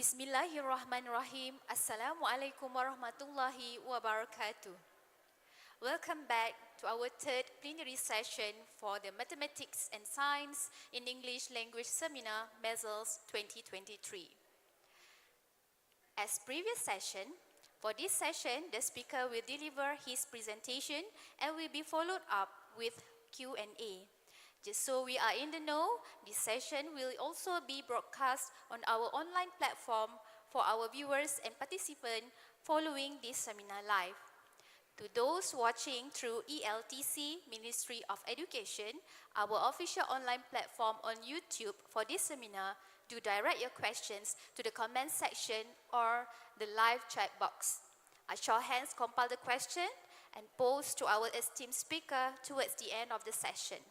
Bismillahirrahmanirrahim. Assalamualaikum warahmatullahi wabarakatuh. Welcome back to our third plenary session for the Mathematics and Science in English Language Seminar, MASELS 2023. As previous session, for this session, the speaker will deliver his presentation and will be followed up with Q&A. Just so we are in the know, this session will also be broadcast on our online platform for our viewers and participants following this seminar live. To those watching through ELTC, Ministry of Education, our official online platform on YouTube for this seminar, do direct your questions to the comment section or the live chat box. I shall hence compile the question and pose to our esteemed speaker towards the end of the session.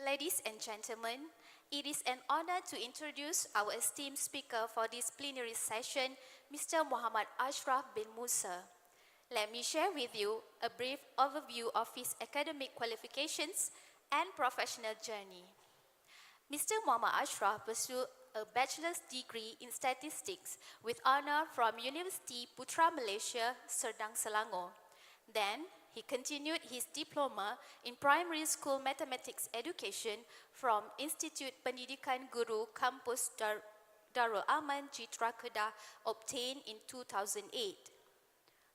Ladies and gentlemen, it is an honor to introduce our esteemed speaker for this plenary session, Mr. Muhammad Ashraff bin Musa. Let me share with you a brief overview of his academic qualifications and professional journey. Mr. Muhammad Ashraff pursued a bachelor's degree in statistics with honor from University Putra Malaysia, Serdang, Selangor. Then, he continued his diploma in primary school mathematics education from Institut Pendidikan Guru Kampus Darul Aman Citra Kedah, obtained in 2008.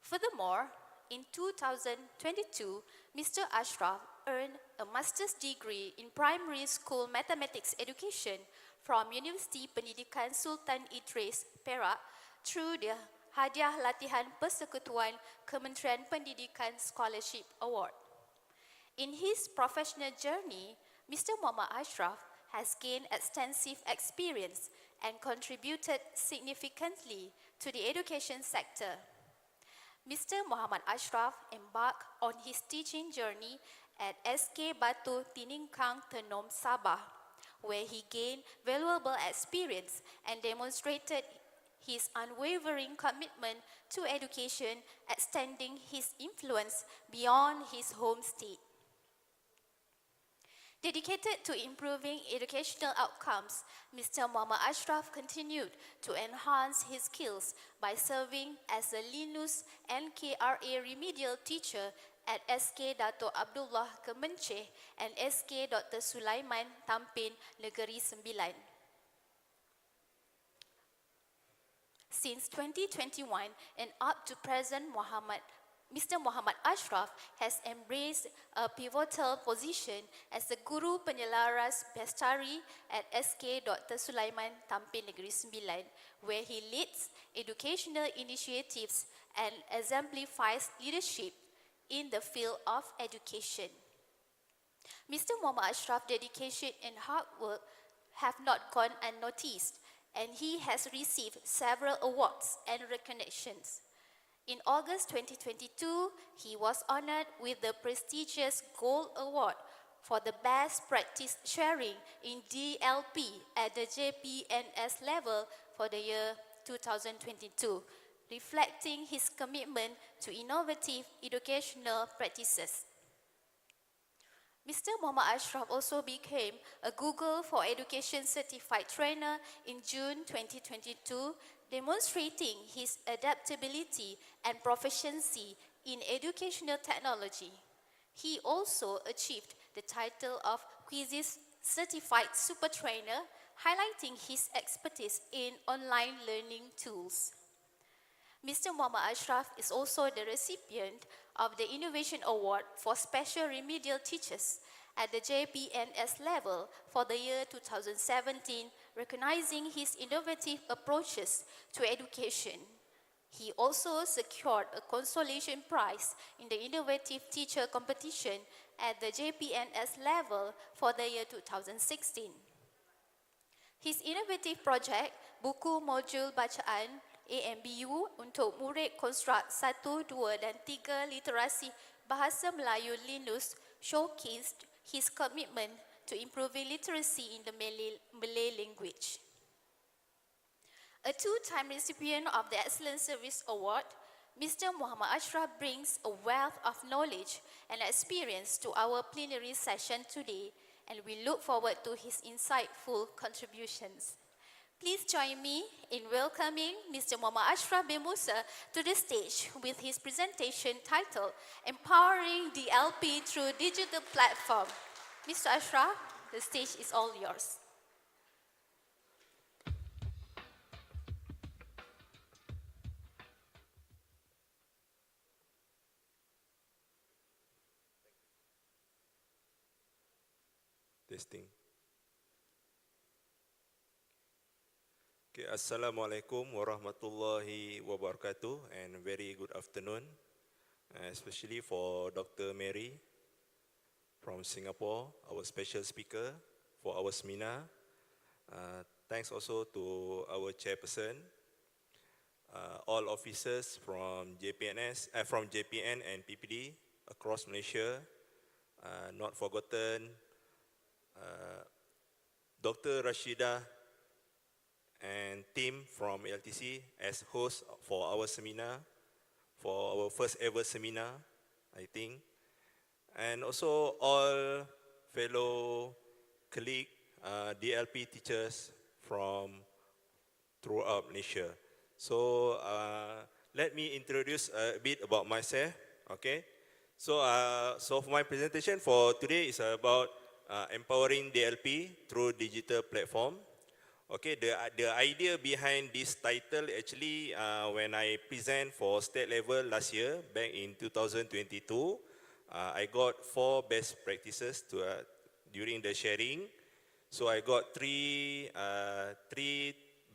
Furthermore, in 2022, Mr. Ashraff earned a master's degree in primary school mathematics education from Universiti Pendidikan Sultan Idris, Perak, through the Hadiah Latihan Persekutuan Kementerian Pendidikan Scholarship Award. In his professional journey, Mr. Muhammad Ashraff has gained extensive experience and contributed significantly to the education sector. Mr. Muhammad Ashraff embarked on his teaching journey at SK Batu Tiningkang Tenom, Sabah, where he gained valuable experience and demonstrated his unwavering commitment to education, extending his influence beyond his home state. Dedicated to improving educational outcomes, Mr. Muhammad Ashraff continued to enhance his skills by serving as a Linus NKRA remedial teacher at SK Dato Abdullah Kemenceh and SK Dr. Sulaiman Tampin, Negeri Sembilan. Since 2021 and up to present, Mr. Muhammad Ashraff has embraced a pivotal position as the Guru Penyelaras Bestari at SK Dr. Sulaiman Tampin Negeri Sembilan, where he leads educational initiatives and exemplifies leadership in the field of education. Mr. Muhammad Ashraff's dedication and hard work have not gone unnoticed, and he has received several awards and recognitions. In August 2022, he was honored with the prestigious Gold Award for the Best Practice Sharing in DLP at the JPNS level for the year 2022, reflecting his commitment to innovative educational practices. Mr. Muhammad Ashraff also became a Google for Education certified trainer in June 2022, demonstrating his adaptability and proficiency in educational technology. He also achieved the title of Quizzes Certified Super Trainer, highlighting his expertise in online learning tools. Mr. Muhammad Ashraff is also the recipient of the Innovation Award for Special Remedial Teachers at the JPNS level for the year 2017, recognizing his innovative approaches to education. He also secured a consolation prize in the Innovative Teacher Competition at the JPNS level for the year 2016. His innovative project, Buku Modul Bacaan AMBU untuk murid konstruk 1, 2 dan 3 literasi Bahasa Melayu Linus showcased his commitment to improving literacy in the Malay language. A two-time recipient of the Excellent Service Award, Mr. Muhammad Ashraff brings a wealth of knowledge and experience to our plenary session today, and we look forward to his insightful contributions. Please join me in welcoming Mr. Muhammad Ashraff bin Musa to the stage with his presentation titled Empowering DLP Through Digital Platform. Mr. Ashraff, the stage is all yours. Testing. Okay, Assalamualaikum warahmatullahi wabarakatuh and very good afternoon, especially for Dr. Mary from Singapore, our special speaker for our seminar. Thanks also to our chairperson, all officers from from JPN and PPD across Malaysia, not forgotten, Dr. Rashida and team from LTC as host for our seminar, for our first ever seminar, I think. And also all fellow colleagues, DLP teachers from throughout Malaysia. So let me introduce a bit about myself, okay? So for my presentation for today is about empowering DLP through digital platform. Okay, the idea behind this title actually when I present for state level last year, back in 2022, I got 4 best practices during the sharing. So I got three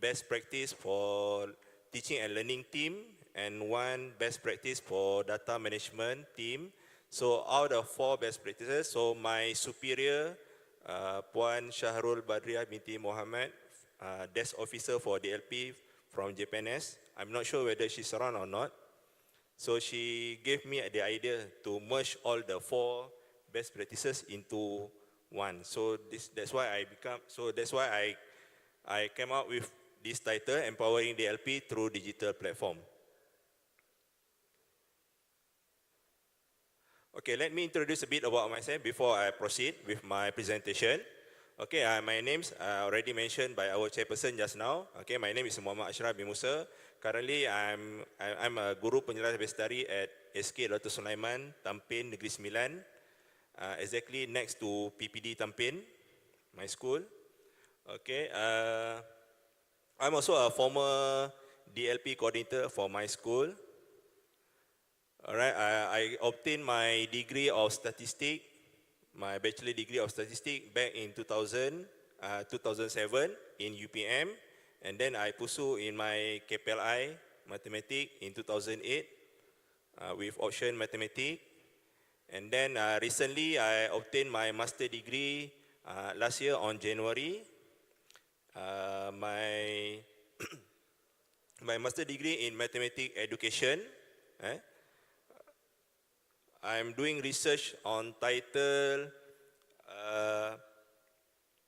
best practice for teaching and learning team and 1 best practice for data management team. So out of 4 best practices, so my superior, Puan Shahrul Badriah binti Muhammad, desk officer for DLP from JPNS. I'm not sure whether she's around or not. So she gave me the idea to merge all the 4 best practices into one. So that's why I came up with this title, Empowering DLP Through Digital Platform. Okay, let me introduce a bit about myself before I proceed with my presentation. Okay, my name's already mentioned by our chairperson just now. Okay, my name is Muhammad Ashraff bin Musa. Currently, I'm a guru penjelas bestari at SK Dr. Sulaiman, Tampin, Negeri Sembilan, exactly next to PPD Tampin, my school. Okay, I'm also a former DLP coordinator for my school. Alright, I obtained my degree of statistics, my bachelor degree of statistics back in 2007 in UPM, and then I pursue in my KPLI mathematics in 2008 with option mathematics, and then recently I obtained my master degree last year on January. My my master degree in mathematics education. I'm doing research on title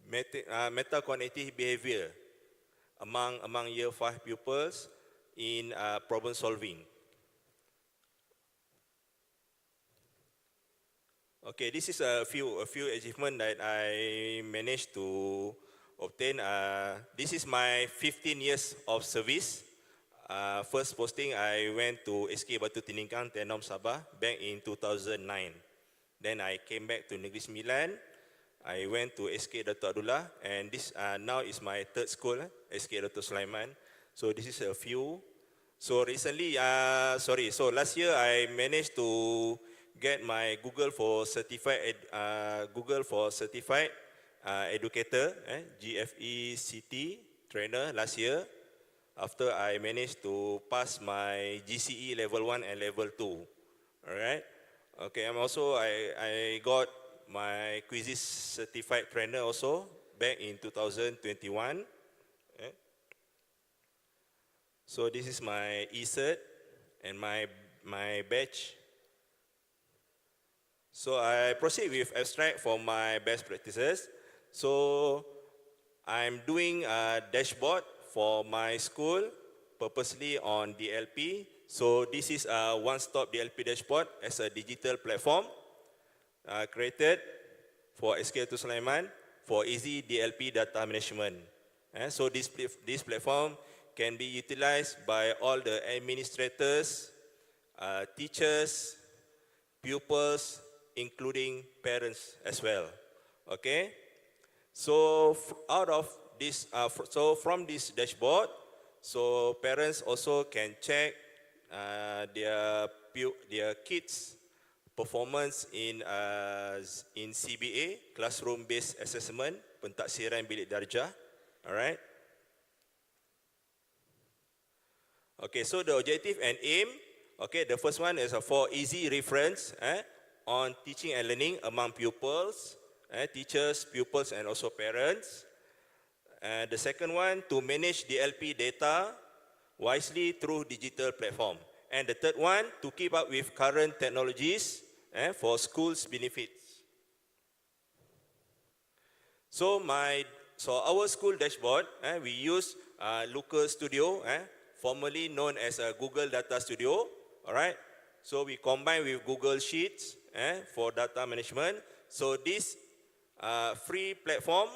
meta-cognitive behavior among year 5 pupils in problem solving. Okay, this is a few achievements that I managed to obtain. This is my 15 years of service. First posting, I went to SK Batu Tiningkang, Tenom Sabah, back in 2009. Then I came back to Negeri Sembilan. I went to SK Dato' Abdullah, and this now is my 3rd school, SK Dato' Sulaiman. So this is a few. So recently, so last year I managed to get my Google for certified educator, GFE-CT trainer last year. After I managed to pass my GCE level 1 and level 2. Alright. Okay, I got my quizzes certified trainer also back in 2021. Okay. So this is my e-cert and my badge. So I proceed with abstract for my best practices. So I'm doing a dashboard for my school, purposely on DLP. So this is a one-stop DLP dashboard as a digital platform created for SK Sulaiman for easy DLP data management. So this platform can be utilized by all the administrators, teachers, pupils, including parents as well. Okay. So out of this, so from this dashboard, so parents also can check their kids' performance in CBA, classroom-based assessment, pentaksiran bilik darjah. All right. Okay, so the objective and aim. Okay, the first one is for easy reference on teaching and learning among pupils, teachers, pupils, and also parents. The second one, to manage DLP data wisely through digital platform. And the third one, to keep up with current technologies for schools' benefits. So our school dashboard, we use Looker Studio, formerly known as Google Data Studio. All right. So we combine with Google Sheets for data management. So this free platform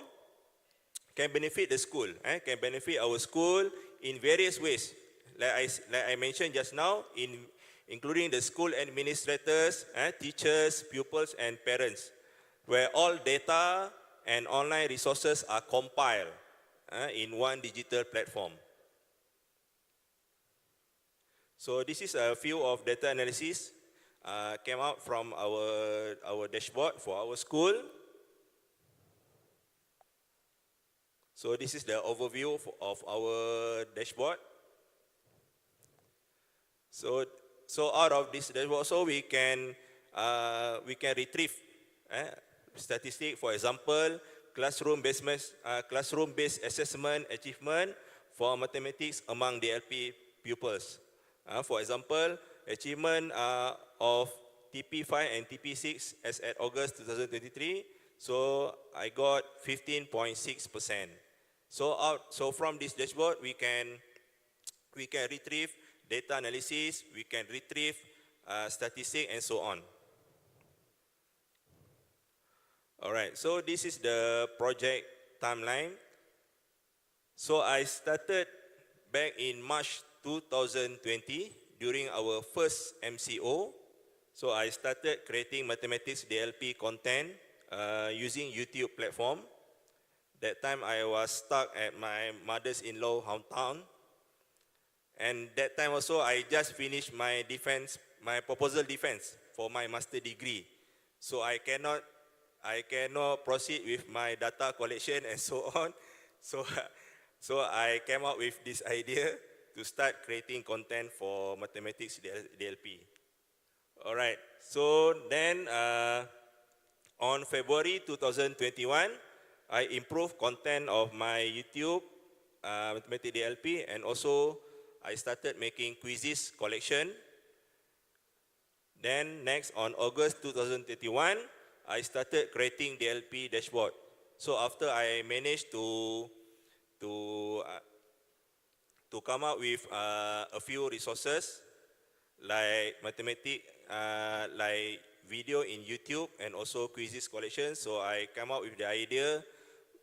can benefit the school, can benefit our school in various ways. Like I mentioned just now, including the school administrators, teachers, pupils, and parents, where all data and online resources are compiled in one digital platform. So this is a few of data analysis came out from our dashboard for our school. So this is the overview of our dashboard. So out of this dashboard, also we can retrieve statistics. For example, classroom-based assessment achievement for mathematics among DLP pupils. For example, achievement of TP5 and TP6 as at August 2023. So I got 15.6%. So from this dashboard, we can retrieve data analysis, we can retrieve statistics, and so on. All right, so this is the project timeline. So I started back in March 2020 during our first MCO. So I started creating mathematics DLP content using YouTube platform. That time I was stuck at my mother's-in-law hometown. And that time also I just finished my proposal defense for my master degree. So I cannot proceed with my data collection and so on. So I came up with this idea to start creating content for mathematics DLP. All right, so then on February 2021, I improved content of my YouTube mathematics DLP, and also I started making quizzes collection. Then next on August 2021, I started creating DLP dashboard. So after I managed to come up with a few resources like mathematics, like video in YouTube, and also quizzes collection. So I came up with the idea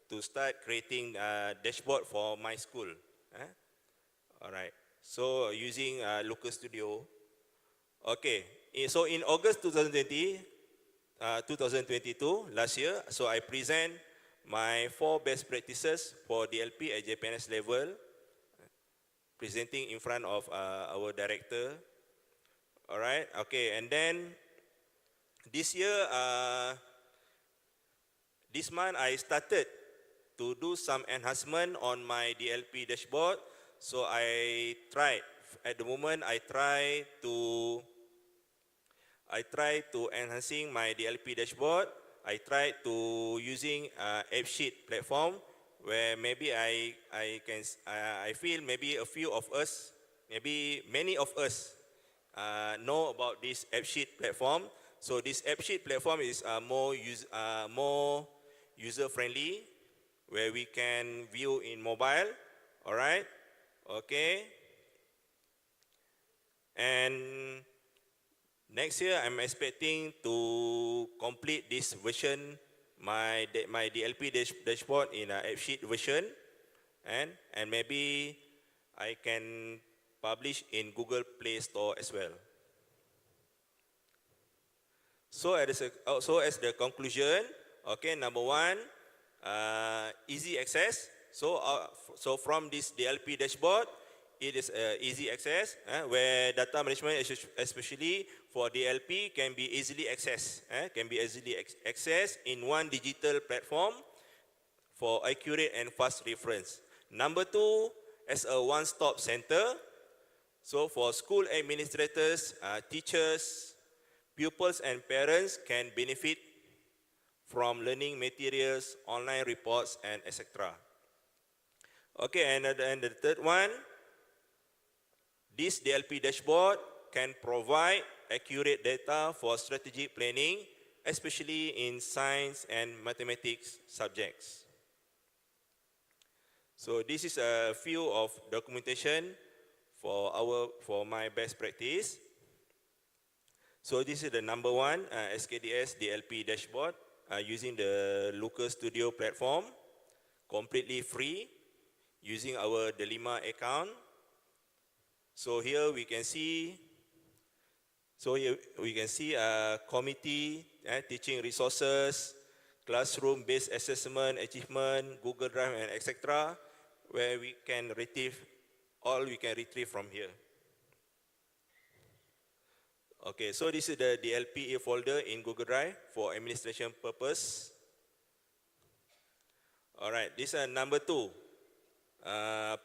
to start creating a dashboard for my school. All right. So using Looker Studio. Okay. So in August 2022, last year, so I present my 4 best practices for DLP at JPNS level, presenting in front of our director. All right, okay, and then this year, this month I started to do some enhancement on my DLP dashboard. So I tried, at the moment I try to enhancing my DLP dashboard. I tried to using AppSheet platform, where maybe I feel maybe a few of us, maybe many of us know about this AppSheet platform. So this AppSheet platform is more user friendly, where we can view in mobile. All right, okay, and next year, I'm expecting to complete this version, my DLP dashboard in a AppSheet version. and maybe I can publish in Google Play Store as well. So as the conclusion, okay, number one, easy access. So from this DLP dashboard, it is easy access where data management, especially for DLP, can be easily accessed in one digital platform for accurate and fast reference. Number two, as a one-stop center, so for school administrators, teachers, pupils and parents can benefit from learning materials, online reports, and etc. Okay, and the third one, this DLP dashboard can provide accurate data for strategic planning, especially in science and mathematics subjects. So this is a few of documentation for my best practice. So this is the number one SKDS DLP dashboard using the Local Studio platform, completely free, using our Delima account. So here we can see, committee, teaching resources, classroom-based assessment, achievement, Google Drive, and etc., where we can retrieve from here. Okay, so this is the DLP folder in Google Drive for administration purpose. All right, this is number two,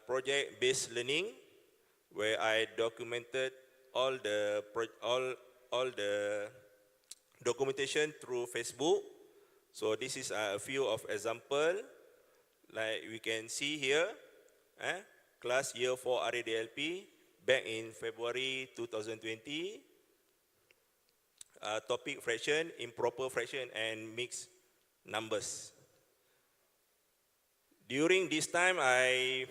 project-based learning, where I documented all the documentation through Facebook. So this is a few of example, like we can see here, class year 4 RADLP back in February 2020. Topic fraction, improper fraction, and mixed numbers. During this time, I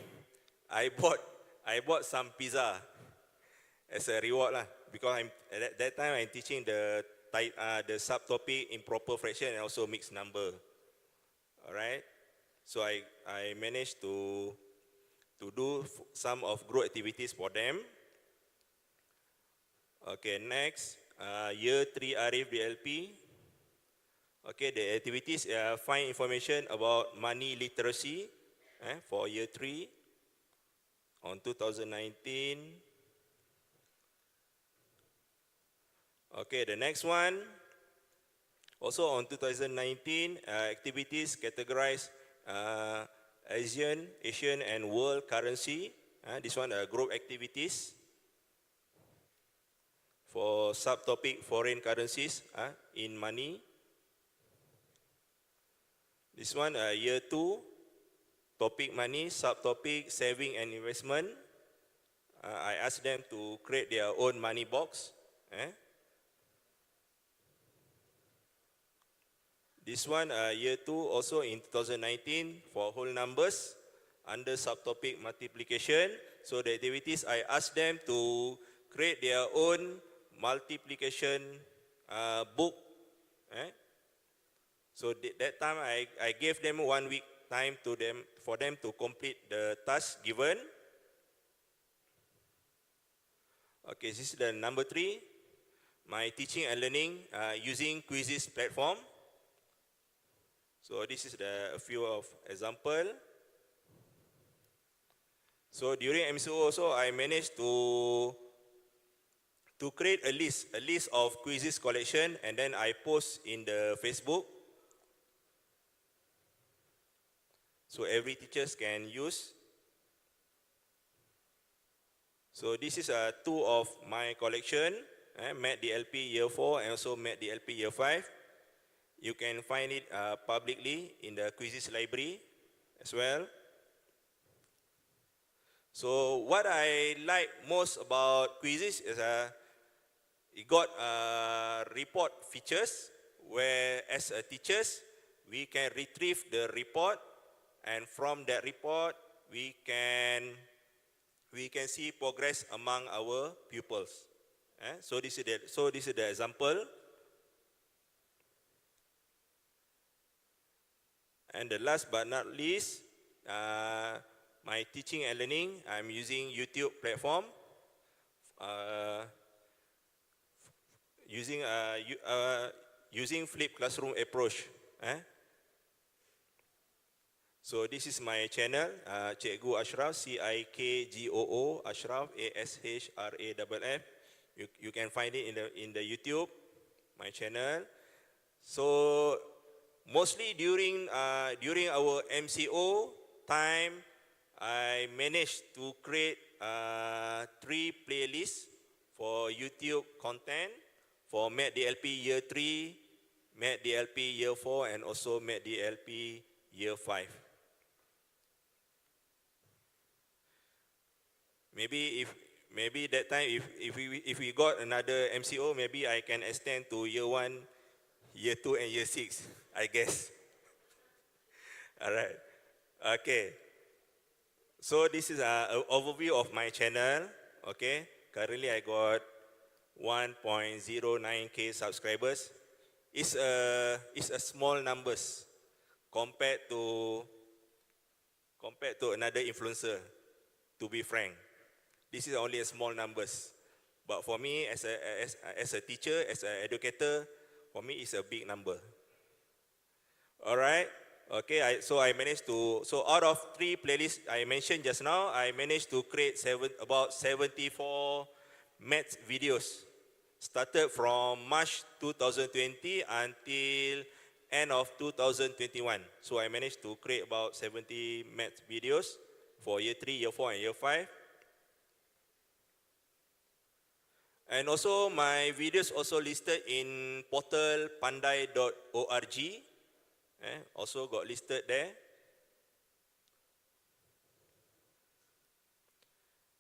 bought some pizza as a reward lah, because at that time I'm teaching the subtopic improper fraction and also mixed number. All right, so I managed to do some of group activities for them. Okay, next. Year 3 Arif DLP. Okay, the activities find information about money literacy for year 3 on 2019. Okay, the next one, also on 2019, activities categorized Asian and world currency. This one group activities. For subtopic foreign currencies in money. This one, year 2, topic money, subtopic saving and investment. I asked them to create their own money box. This one, year 2, also in 2019, for whole numbers, under subtopic multiplication. So the activities, I asked them to create their own multiplication book. So that time I gave them 1 week time for them to complete the task given. Okay, this is the number 3, my teaching and learning using quizzes platform. So this is a few of example. So during MCO also I managed to create a list of quizzes collection, and then I post in the Facebook. So every teachers can use. So this is 2 of my collection, Math DLP Year 4 and also Math DLP Year 5. You can find it publicly in the quizzes library as well. So what I like most about quizzes is it got report features, where as a teachers we can retrieve the report, and from that report we can see progress among our pupils. So this is the example. And the last but not least, my teaching and learning, I'm using YouTube platform, using flipped classroom approach. So this is my channel, Cikgu Ashraff, Cikgoo, Ashraff, Ashraff. You can find it in the YouTube, my channel. So mostly during our MCO time, I managed to create 3 playlists for YouTube content for Math DLP Year 3, Math DLP Year 4, and also Math DLP Year 5. Maybe that time if we got another MCO, maybe I can extend to Year 1, Year 2, and Year 6, I guess. All right. Okay. So this is an overview of my channel. Okay. Currently I got 1.09K subscribers. It's a small numbers compared to another influencer, to be frank. This is only a small numbers. But for me, as a teacher, as an educator, for me it's a big number. All right. Okay. So I managed to. So out of 3 playlists I mentioned just now, I managed to create about 74 math videos. Started from March 2020 until end of 2021. So I managed to create about 70 math videos for Year 3, Year 4, and Year 5. And also my videos also listed in portal pandai.org. Also got listed there.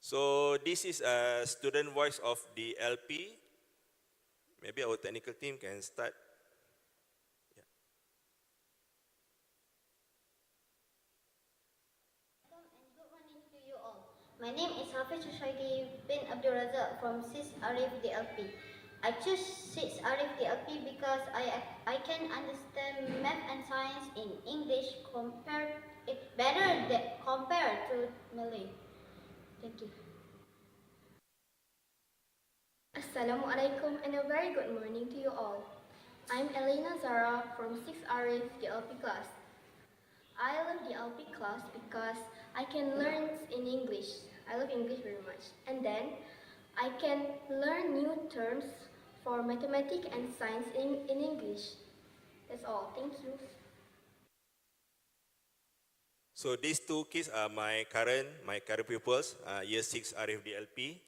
So this is a student voice of the LP. Maybe our technical team can start. Yeah. And good morning to you all. My name is Hafiz bin Abdul Razak from 6 Arif DLP. I choose 6 Arif DLP because I can understand math and science in English compared to Malay. Thank you. Assalamualaikum and a very good morning to you all. I'm Elena Zara from 6 Arif DLP class. I love DLP class because I can learn in English. I love English very much. And then I can learn new terms for mathematics and science in English. That's all. Thank you. So these 2 kids are my current pupils, Year 6 Arif DLP.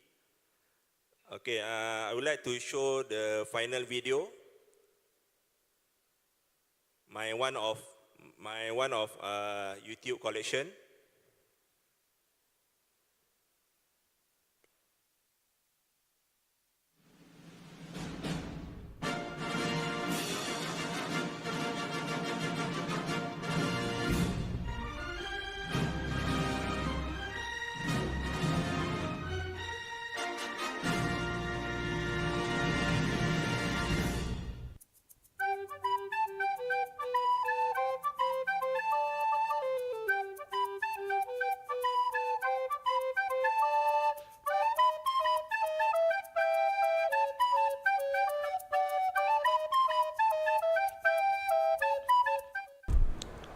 Okay, I would like to show the final video. My one of YouTube collection.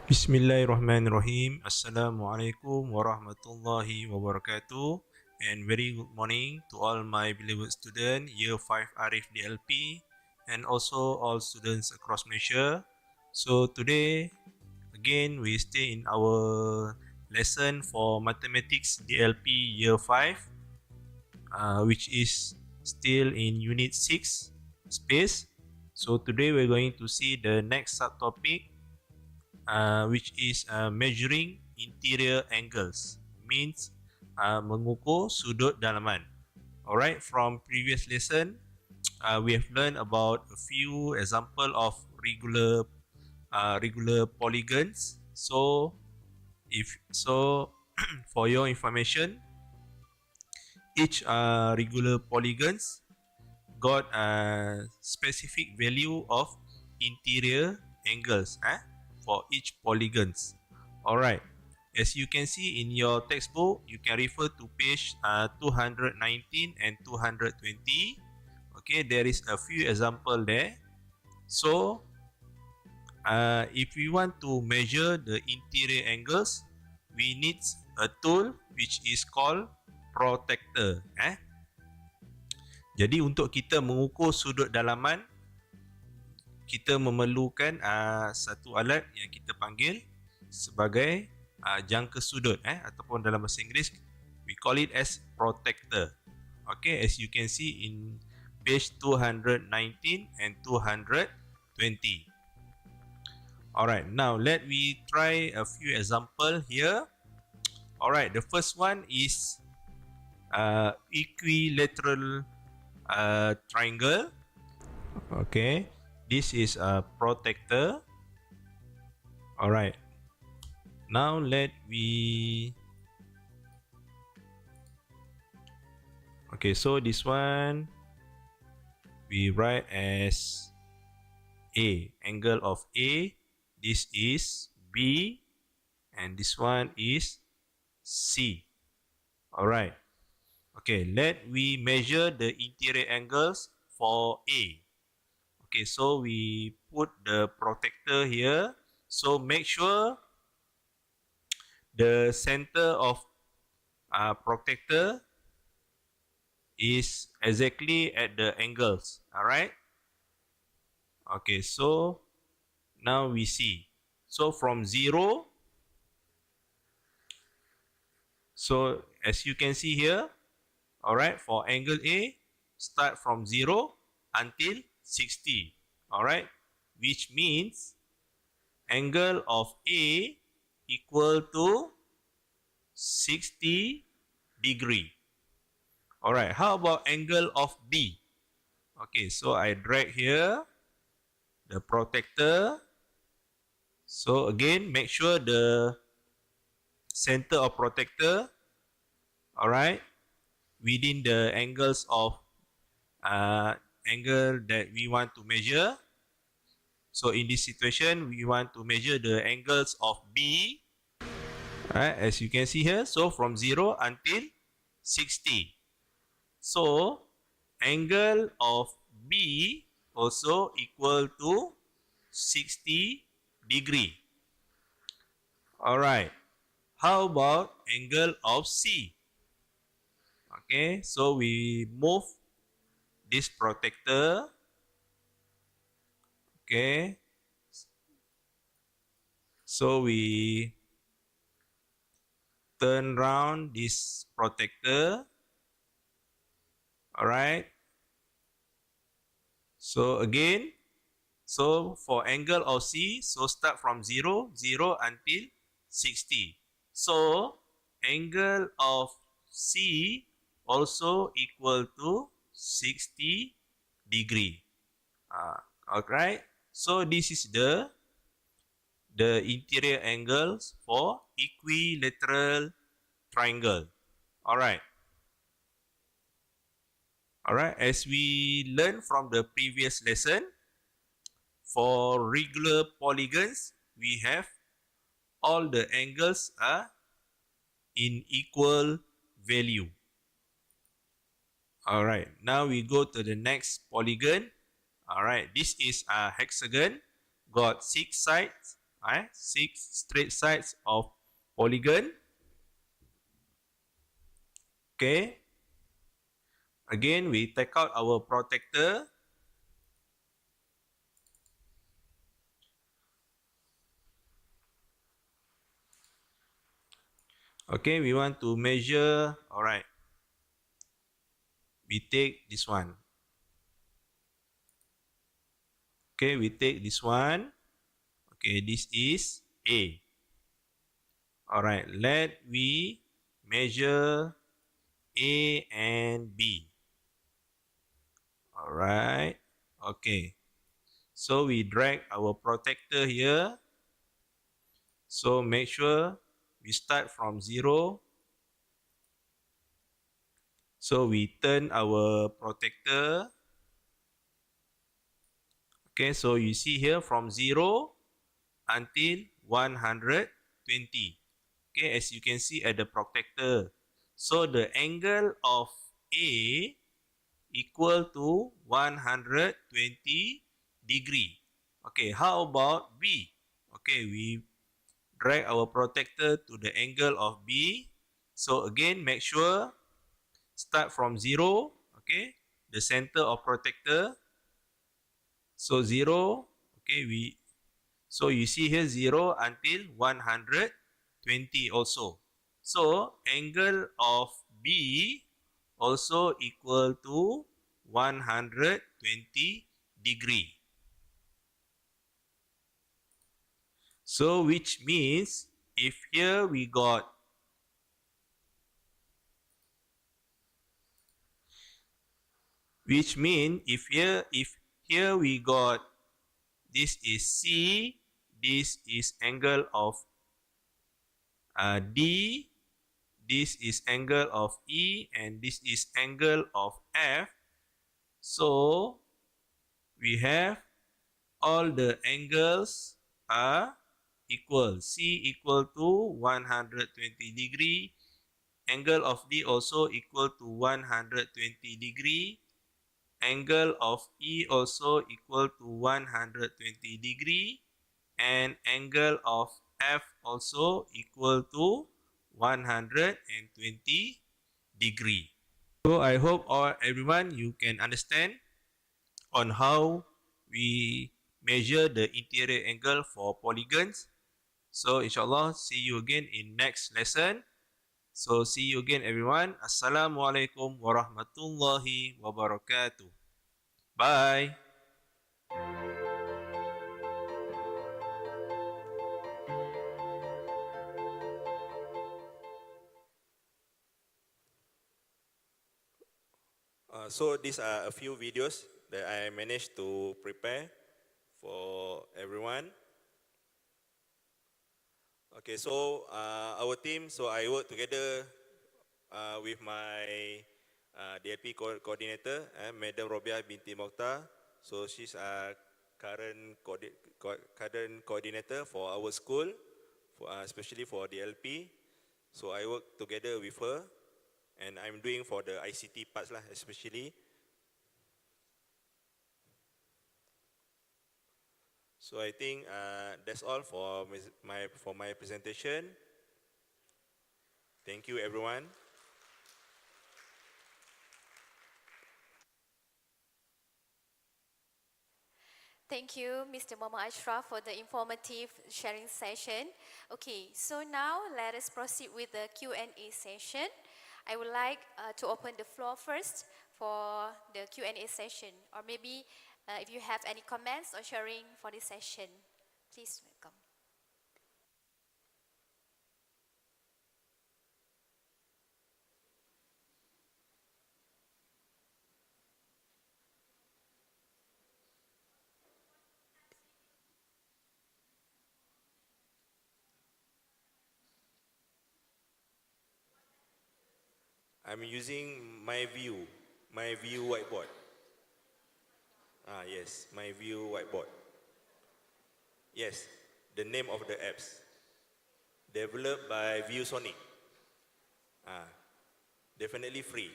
Bismillahirrahmanirrahim. Assalamualaikum warahmatullahi wabarakatuh. And very good morning to all my beloved students, Year 5 Arif DLP, and also all students across Malaysia. So today, again, we stay in our lesson for Mathematics DLP Year 5, which is still in Unit 6, Space. So today we're going to see the next subtopic, which is measuring interior angles, means mengukur sudut dalaman. Alright, from previous lesson, we have learned about a few example of regular polygons. So for your information, each regular polygons got a specific value of interior angles for each polygons. Alright, As you can see in your textbook, you can refer to page 219 and 220. Okay, there is a few example there. So, if we want to measure the interior angles, we need a tool which is called protractor. Jadi untuk kita mengukur sudut dalaman, kita memerlukan satu alat yang kita panggil sebagai jangka sudut, ataupun dalam bahasa Inggeris we call it as protractor. Okay, as you can see in page 219 and 220. Alright, now let me try a few example here. Alright, the first one is equilateral triangle. Okay, this is a protractor. Alright, now okay, so this one we write as A, angle of A. This is B, and this one is C. Alright. Okay, let we measure the interior angles for A. Okay, so we put the protractor here. So make sure the center of protractor is exactly at the angles. Alright. Okay, so now we see. So from 0, so as you can see here, alright, for angle A, start from 0 until 60, alright, which means angle of A equal to 60 degree. Alright, how about angle of B? Okay, so I drag here the protractor. So again, make sure the center of protractor, alright, within the angles of angle that we want to measure. So in this situation, we want to measure the angles of B, alright, as you can see here. So from 0 until 60. So angle of B also equal to 60 degree. Alright, how about angle of C? Okay, so we move this protractor. Okay, so we turn round this protractor. Alright, so again, so for angle of C, so start from 0 until 60. So angle of C also equal to 60 degree. Alright, so this is the interior angles for equilateral triangle. Alright. Alright, as we learned from the previous lesson, for regular polygons, we have all the angles are in equal value. Alright, now we go to the next polygon. Alright, this is a hexagon, got 6 sides, 6 straight sides of polygon. Okay, again we take out our protractor. Okay, we want to measure. Alright, we take this one. Okay, we take this one. Okay, this is A. Alright, let we measure A and B. Alright, okay. So we drag our protractor here. So make sure we start from 0. So we turn our protractor. Okay, so you see here from 0 until 120. Okay, as you can see at the protector. So the angle of A equal to 120 degree. Okay, how about B? Okay, we drag our protector to the angle of B. So again, make sure start from 0. Okay, the center of protector. So 0. Okay, so you see here 0 until 120 also. So angle of B also equal to 120 degree. So which means if here we got if here we got this is C, this is angle of D, this is angle of E, and this is angle of F. So we have all the angles are equal. C equal to 120 degree. Angle of D also equal to 120 degree. Angle of E also equal to 120 degree. And angle of F also equal to 120 degree. So I hope everyone you can understand on how we measure the interior angle for polygons. So inshallah, see you again in next lesson. So see you again everyone. Assalamualaikum warahmatullahi wabarakatuh. Bye. So these are a few videos that I managed to prepare for everyone. Okay, so our team, so I work together with my DLP coordinator, Madam Robiah binti Mokhtar. So she's a current coordinator for our school, especially for DLP. So I work together with her, and I'm doing for the ICT parts lah, especially. So I think that's all for my presentation. Thank you, everyone. Thank you, Mr. Muhammad Ashraff, for the informative sharing session. Okay, so now let us proceed with the Q&A session. I would like to open the floor first for the Q&A session, or maybe if you have any comments or sharing for this session, please welcome. I'm using my view whiteboard. Yes, my view whiteboard. Yes, the name of the apps. Developed by ViewSonic. Definitely free.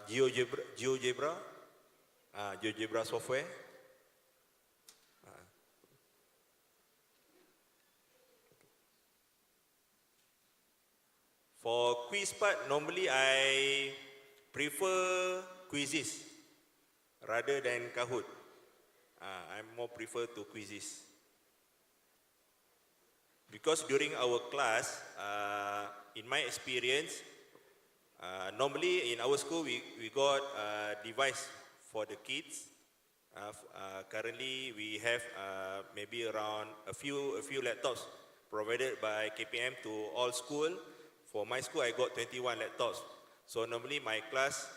GeoGebra software. For quiz part, normally I prefer quizzes rather than Kahoot. I more prefer to quizzes. Because during our class, in my experience, normally in our school we got a device for the kids. Currently we have maybe around a few laptops provided by KPM to all school. For my school I got 21 laptops. So normally my class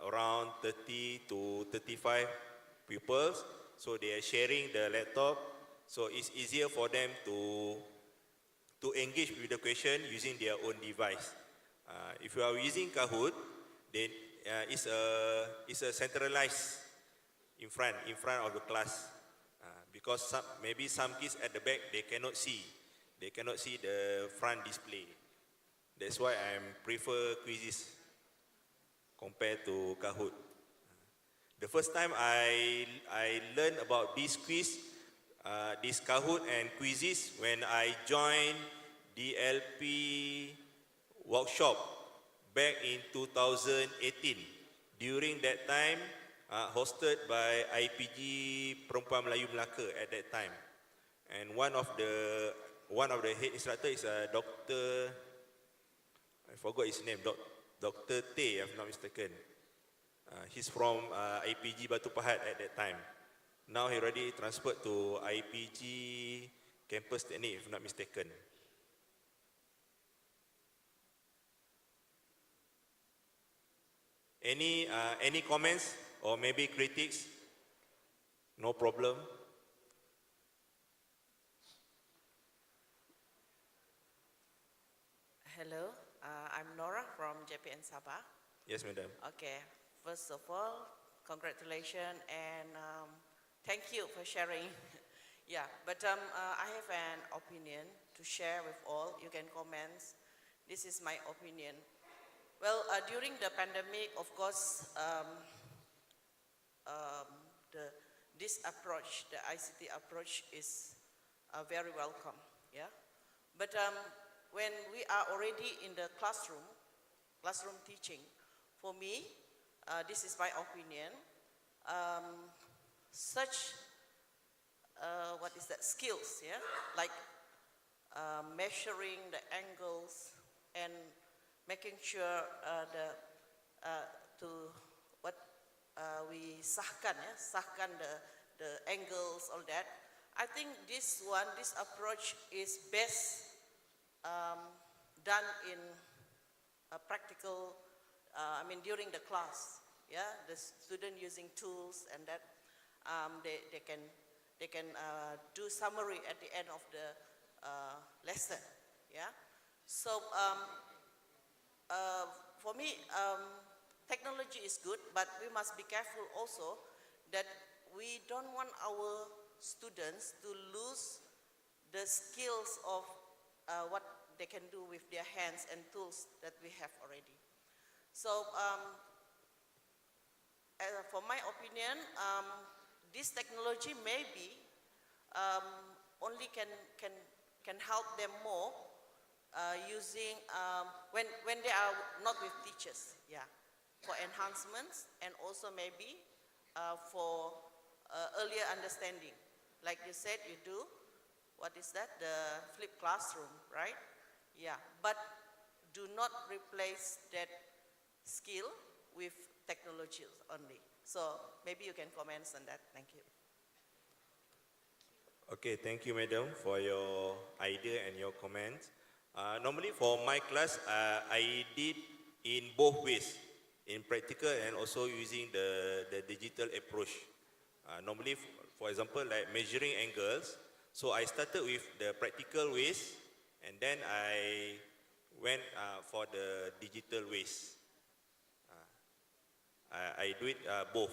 around 30 to 35 pupils. So they are sharing the laptop. So it's easier for them to to engage with the question using their own device. If you are using Kahoot, then it's a centralized in front of the class, because maybe some kids at the back they cannot see the front display. That's why I prefer quizzes compared to Kahoot. The first time I learned about this quiz, this Kahoot and quizzes when I joined DLP workshop back in 2018. During that time, hosted by IPG Perempuan Melayu Melaka at that time. And one of the head instructor is Dr. I forgot his name, Dr. Tay, if I'm not mistaken. He's from IPG Batu Pahat at that time. Now he already transferred to IPG Campus Technique, if I'm not mistaken. Any comments or maybe critics? No problem. Hello, I'm Nora from JPN Sabah. Yes, madam. Okay, first of all, congratulations and thank you for sharing. Yeah, but I have an opinion to share with all. You can comment. This is my opinion. Well, during the pandemic, of course, this approach, the ICT approach, is very welcome. Yeah, but when we are already in the classroom teaching, for me, this is my opinion. Such what is that, skills? Yeah, like measuring the angles and making sure we sahkan the angles, all that. I think this approach is best done in a practical, during the class. Yeah, the student using tools and that they can do summary at the end of the lesson. Yeah, so for me, technology is good, but we must be careful also that we don't want our students to lose the skills of what they can do with their hands and tools that we have already. So for my opinion, this technology maybe only can help them more using when they are not with teachers, yeah, for enhancements and also maybe for earlier understanding. Like you said, you do, what is that? The flipped classroom, right? Yeah, but do not replace that skill with technologies only. So maybe you can comment on that. Thank you. Okay, thank you, madam, for your idea and your comments. Normally for my class, I did in both ways, in practical and also using the digital approach. Normally, for example, like measuring angles, so I started with the practical ways and then I went for the digital ways. I do it both.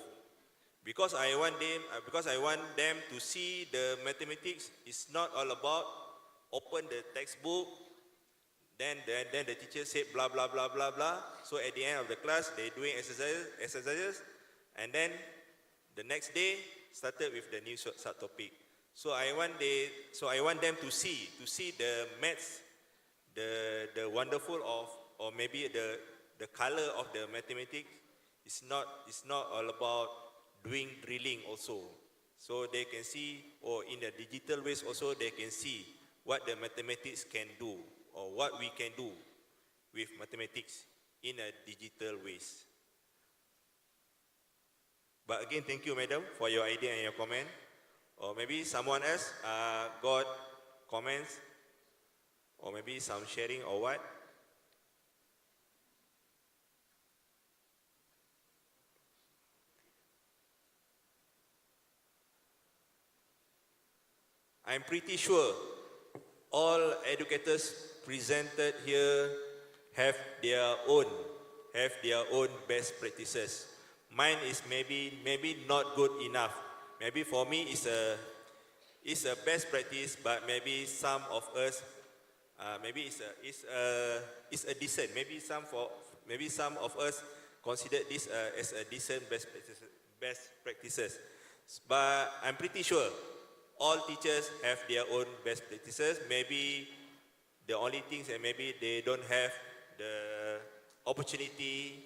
Because I want them to see the mathematics is not all about open the textbook, then the teacher said blah blah blah blah blah. So at the end of the class they doing exercises, and then the next day started with the new subtopic. So I want them to see the maths, the wonderful of, or maybe the color of the mathematics. It's not all about doing drilling also. So they can see, or in the digital ways also, they can see what the mathematics can do, or what we can do with mathematics in a digital ways. But again, thank you, madam, for your idea and your comment. Or maybe someone else got comments, or maybe some sharing or what. I'm pretty sure all educators presented here have their own best practices. Mine is maybe not good enough. Maybe for me it's a best practice, but maybe some of us maybe it's a decent. Maybe some of us consider this as a decent best practices. But I'm pretty sure all teachers have their own best practices. Maybe the only things that maybe they don't have the opportunity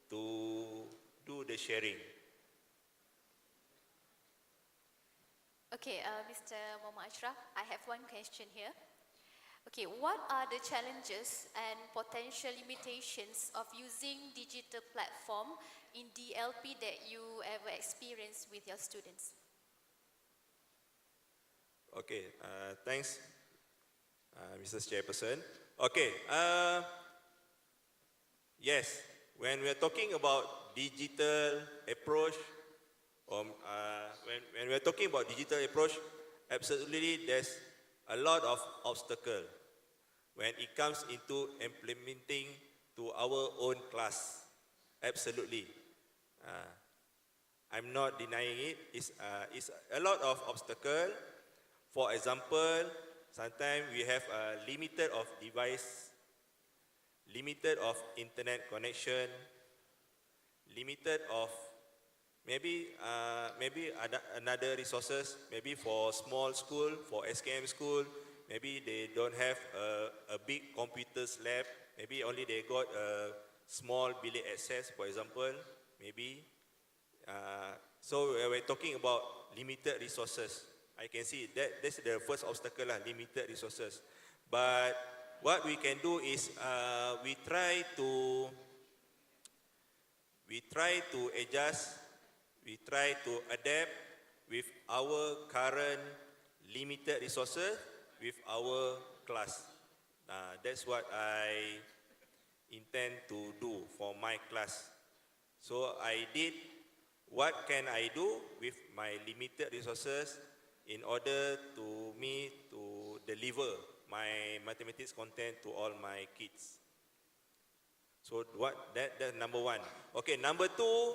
to do the sharing. Okay, Mr. Muhammad Ashraff, I have one question here. Okay, what are the challenges and potential limitations of using digital platform in DLP that you ever experienced with your students? Okay, thanks, Mrs. Chairperson. Okay, yes, when we are talking about digital approach, when we are talking about digital approach, absolutely there's a lot of obstacle when it comes into implementing to our own class. Absolutely. I'm not denying it. It's a lot of obstacle. For example, sometimes we have a limited of device, limited of internet connection, limited of maybe another resources, maybe for small school, for SKM school, maybe they don't have a big computers lab, maybe only they got a small bilik access, for example, maybe. So we're talking about limited resources. I can see that's the first obstacle, limited resources. But what we can do is we try to adjust, we try to adapt with our current limited resources with our class. That's what I intend to do for my class. So I did what can I do with my limited resources in order to me to deliver my mathematics content to all my kids. So that's number one. Okay, number two,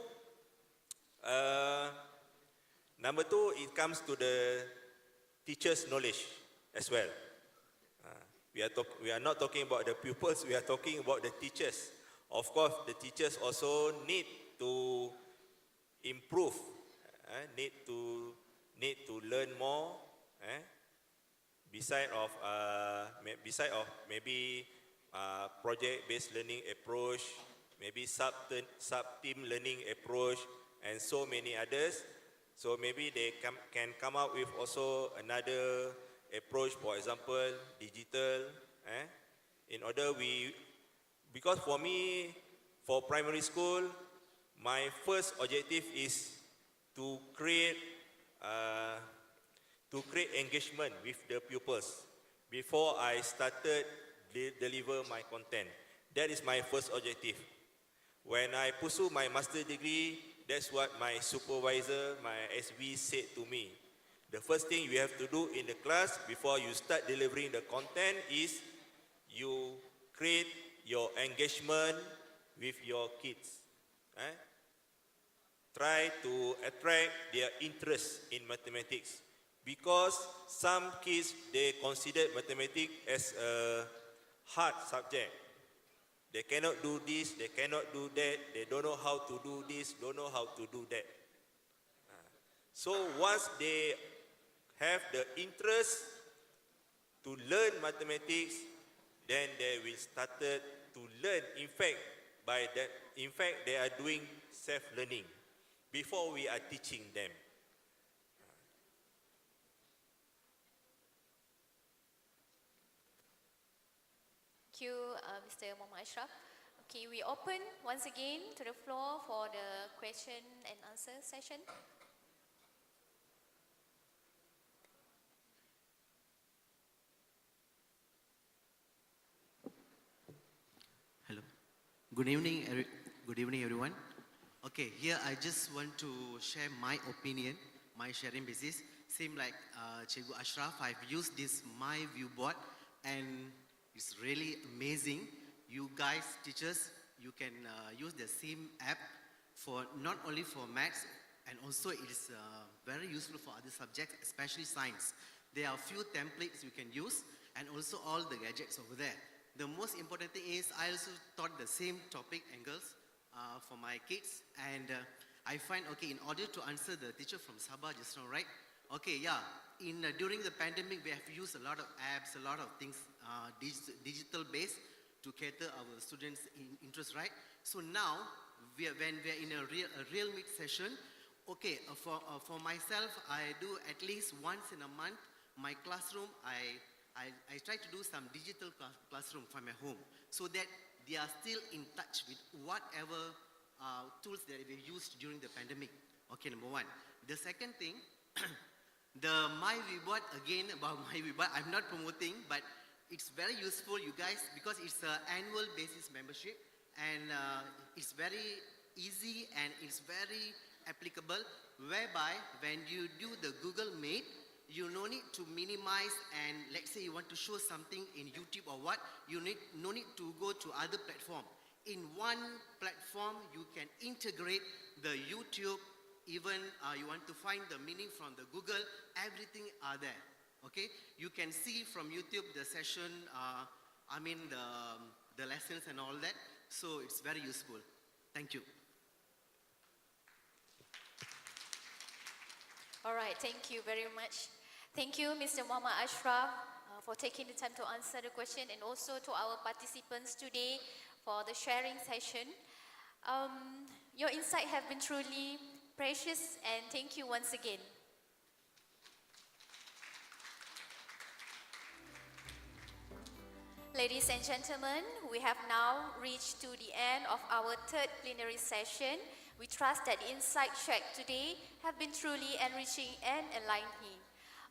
it comes to the teacher's knowledge as well. We are not talking about the pupils, we are talking about the teachers. Of course, the teachers also need to improve, need to learn more, beside of maybe project-based learning approach, maybe sub-team learning approach, and so many others. So maybe they can come up with also another approach, for example, digital, in order because for me, for primary school, my first objective is to create engagement with the pupils before I started deliver my content. That is my first objective. When I pursue my master's degree, that's what my supervisor, my SV said to me. The first thing you have to do in the class before you start delivering the content is you create your engagement with your kids. Try to attract their interest in mathematics, because some kids, they consider mathematics as a hard subject. They cannot do this, they cannot do that, they don't know how to do this, don't know how to do that. So once they have the interest to learn mathematics, then they will start to learn. In fact, they are doing self-learning before we are teaching them. Thank you, Mr. Muhammad Ashraff. Okay, we open once again to the floor for the question and answer session. Hello. Good evening, everyone. Okay, here I just want to share my opinion, my sharing basis. same like Cikgu Ashraf, I've used this My View board and it's really amazing. You guys, teachers, you can use the same app for not only for maths, and also it is very useful for other subjects, especially science. There are a few templates you can use and also all the gadgets over there. The most important thing is I also taught the same topic angles for my kids, and I find, okay, in order to answer the teacher from Sabah just now, right? Okay, yeah, during the pandemic, we have used a lot of apps, a lot of things, digital based to cater our students' interest, right? So now, when we are in a real meet session, okay, for myself, I do at least once in a month, my classroom, I try to do some digital classroom from my home so that they are still in touch with whatever tools that we used during the pandemic. Okay, number one. The second thing, the My Viewboard, again about My Viewboard, I'm not promoting, but it's very useful, you guys, because it's an annual basis membership, and it's very easy and it's very applicable, whereby when you do the Google Meet, you no need to minimize, and let's say you want to show something in YouTube or what, you no need to go to other platform. In one platform, you can integrate the YouTube, even you want to find the meaning from the Google, everything are there, okay? You can see from YouTube the session, the lessons and all that, so it's very useful. Thank you. All right, thank you very much. Thank you, Mr. Muhammad Ashraf, for taking the time to answer the question, and also to our participants today for the sharing session. Your insight have been truly precious, and thank you once again. Ladies and gentlemen, we have now reached to the end of our third plenary session. We trust that the insight shared today have been truly enriching and enlightening.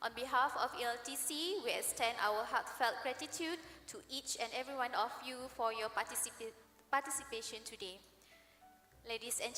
On behalf of ELTC, we extend our heartfelt gratitude to each and every one of you for your participation today. Ladies and